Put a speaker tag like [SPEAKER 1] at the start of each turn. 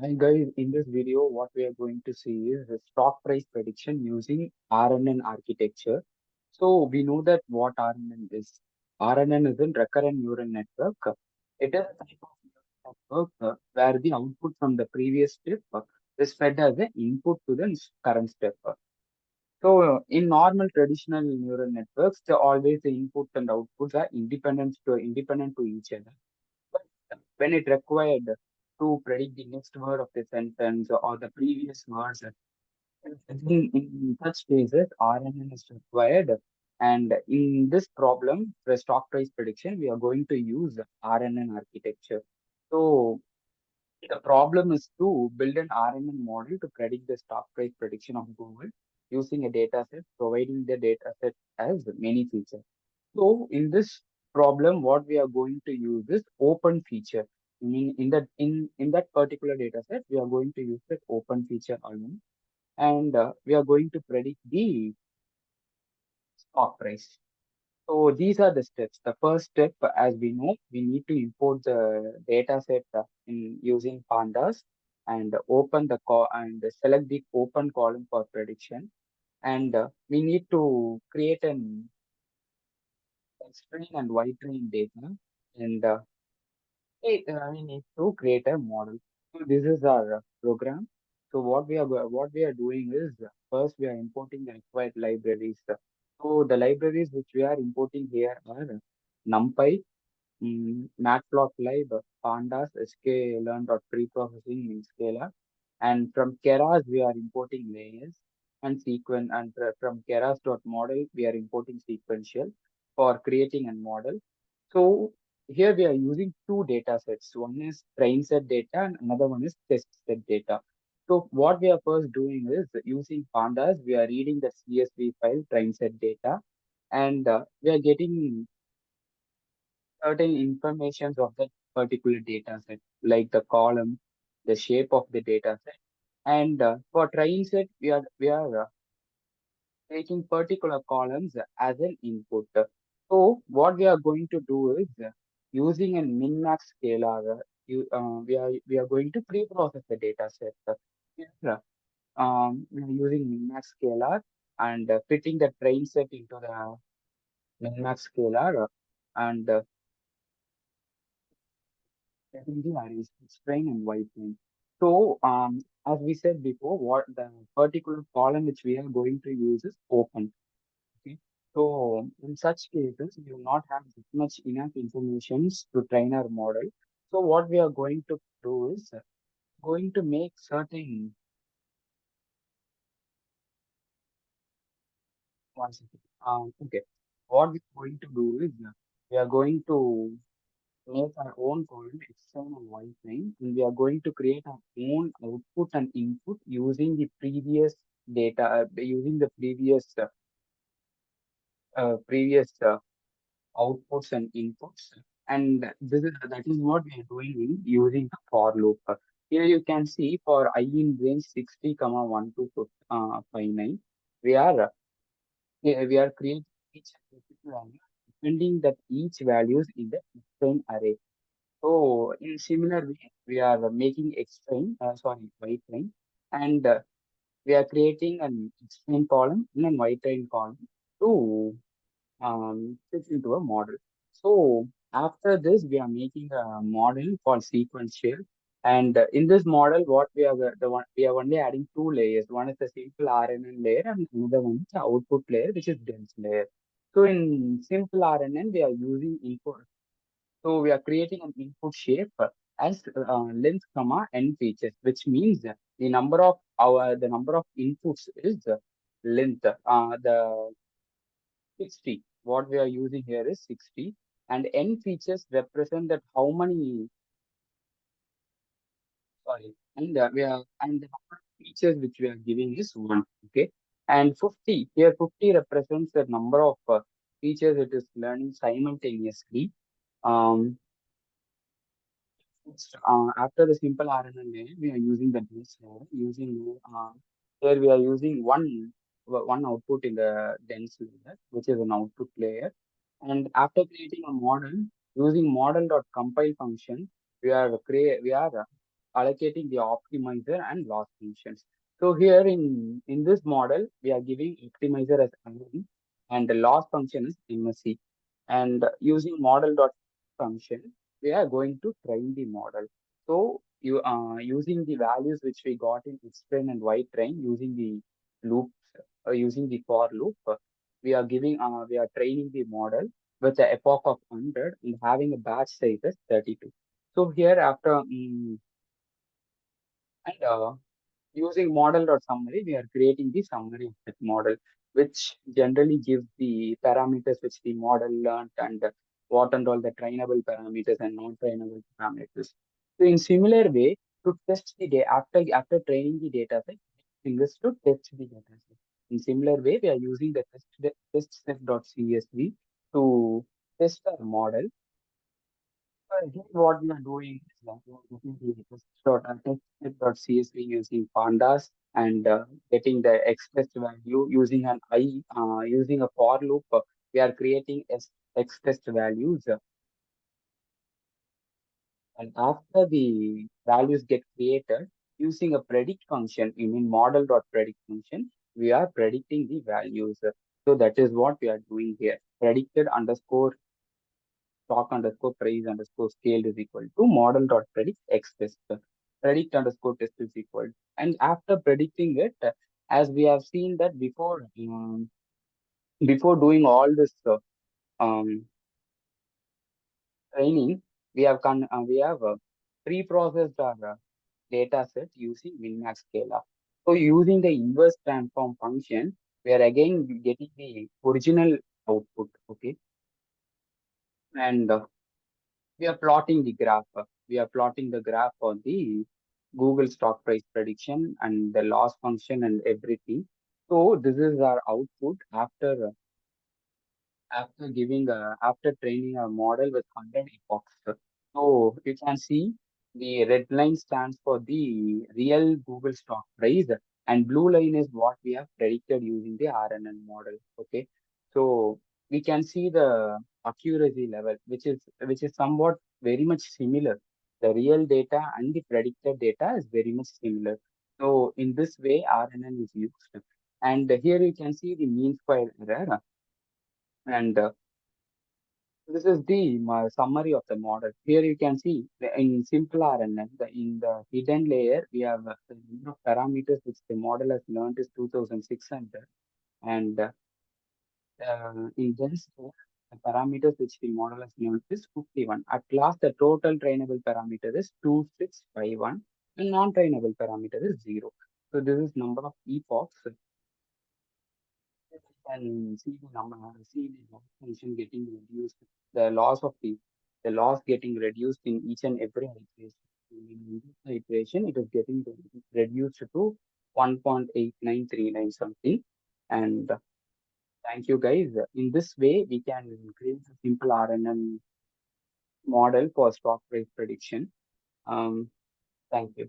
[SPEAKER 1] Hi guys, in this video, what we are going to see is the stock price prediction using RNN architecture. So we know that what RNN is. RNN is a recurrent neural network. It is a type of neural network where the output from the previous step is fed as an input to the current step. So in normal traditional neural networks, always the input and outputs are independent to each other. But when it required to predict the next word of the sentence or the previous words, in such cases, RNN is required. And in this problem, the stock price prediction, we are going to use RNN architecture. So the problem is to build an RNN model to predict the stock price prediction of Google using a data set, providing the data set as many features. So in this problem, what we are going to use is open feature. Meaning in that particular data set, we are going to use that open feature alone, and we are going to predict the stock price. So these are the steps. The first step, as we know, we need to import the data set in using pandas and and select the open column for prediction. And we need to create an X train and Y train data, and we need to create a model. So this is our program. So what we are doing is first we are importing the required libraries. So the libraries which we are importing here are NumPy, Matplotlib, Pandas, sklearn.preprocessing in Scala, and from Keras we are importing layers and sequence, and from Keras.model we are importing sequential for creating a model. So here we are using two data sets. One is train set data and another one is test set data. So what we are first doing is using Pandas, we are reading the CSV file train set data, and we are getting certain informations of that particular data set, like the column, the shape of the data set. And for train set, we are taking particular columns as an input. So what we are going to do is using a min-max scalar, we are going to pre-process the data set. Here, we are using min-max scalar and fitting the train set into the min-max scalar and setting the arrays string and white string. So, as we said before, what the particular column which we are going to use is open. Okay. So, in such cases, we will not have this much enough information to train our model. So, what we are going to do is going to make certain one second. Okay. What we're going to do is we are going to make our own column external wireframe, and we are going to create our own output and input using the previous data, using the previous outputs and inputs. And that is what we are doing in using the for loop. Here you can see for I in range 60, comma 1 to 59, we are we are creating each value depending that each values in the same array. So in similar way, we are making white line, and we are creating an explain column and a white line column to fit into a model. So after this, we are making a model called sequential. And in this model, what we are the one we are only adding two layers. One is the simple RNN layer, and another one is the output layer, which is dense layer. So in simple RNN, we are using input, so we are creating an input shape as length comma n features, which means the number of inputs is length. The 60. What we are using here is 60, and n features represent that how many. Sorry, and the number of features which we are giving is one. Okay, and 50 here 50 represents the number of features it is learning simultaneously. Um, After the simple RNN layer, we are using the base layer. Here we are using one output in the dense layer, which is an output layer. And after creating a model using model.compile function, we are allocating the optimizer and loss functions. So here in this model, we are giving optimizer as RN and the loss function is MSC. And using model dot function, we are going to train the model. So you using the values which we got in X train and Y train using the loops, using the for loop, we are training the model with a epoch of 100 and having a batch size as 32. So here after and using model.summary, we are creating the summary of that model, which generally gives the parameters which the model learned and what and all the trainable parameters and non-trainable parameters. So in similar way, to test the data after training the data set, thing is to test the data set. In similar way, we are using the test set.csv to test our model. Here what we are doing is that we are getting the test.csv using pandas and getting the expressed value using an using a for loop. We are creating expressed values, and after the values get created using a predict function, you mean model.predict function, we are predicting the values. So that is what we are doing here. Predicted underscore stock underscore price underscore scale is equal to model dot predict x test. Predict underscore test is equal. And after predicting it, as we have seen that before doing all this um, training, we have pre-processed our data set using min-max scalar. So using the inverse transform function, we are again getting the original output. Okay, and we are plotting the graph. We are plotting the graph for the Google stock price prediction and the loss function and everything. So this is our output after training a model with 100 epochs. So you can see the red line stands for the real Google stock price, and blue line is what we have predicted using the RNN model. Okay, so we can see the accuracy level, which is somewhat very much similar. The real data and the predicted data is very much similar. So in this way, RNN is used, and here you can see the mean square error and this is the summary of the model. Here you can see in simple RNN, in the hidden layer, we have the number of parameters which the model has learned is 2600. And in dense layer, the parameters which the model has learned is 51. At last, the total trainable parameter is 2651 and non-trainable parameter is 0. So this is number of epochs can see the number, see the loss function getting reduced, the loss getting reduced in each and every iteration. In this iteration, it is getting reduced to 1.8939 something. And thank you guys. In this way, we can create a simple RNN model for stock price prediction. Um, Thank you.